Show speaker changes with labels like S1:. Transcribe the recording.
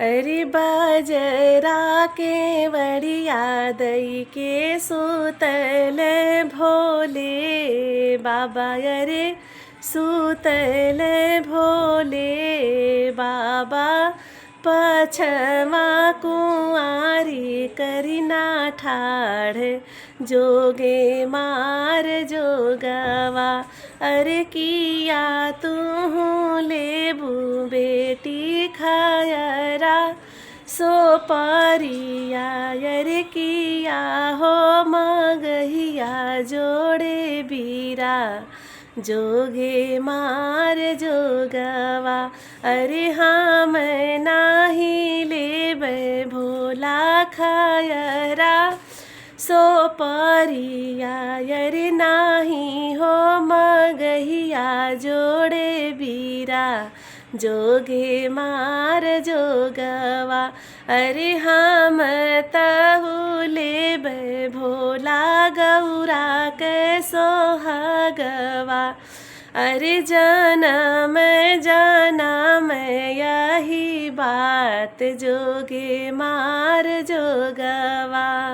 S1: अरे बाजरा के वड़िया दई के सुतल भोले बाबा। अरे सुतल भोले बाबा। पछवा कुआरी करिना ठाढ़ जोगे मार जोगवा। अरे किया तू लेबू बेटी खायरा सो परिया। अरे किया हो मगहिया जोड़े बीरा जोगे मार जोगवा। अरे हम नाही लेबै भोला खायरा सो परिया। अरे नाही हो मगहिया जोड़े बीरा जोगे मार जोगवा। अरे हम तहु लेबै भोला गौरा के सोहागवा। अरे जनम जनम यही बात जोगे मार जोगवा।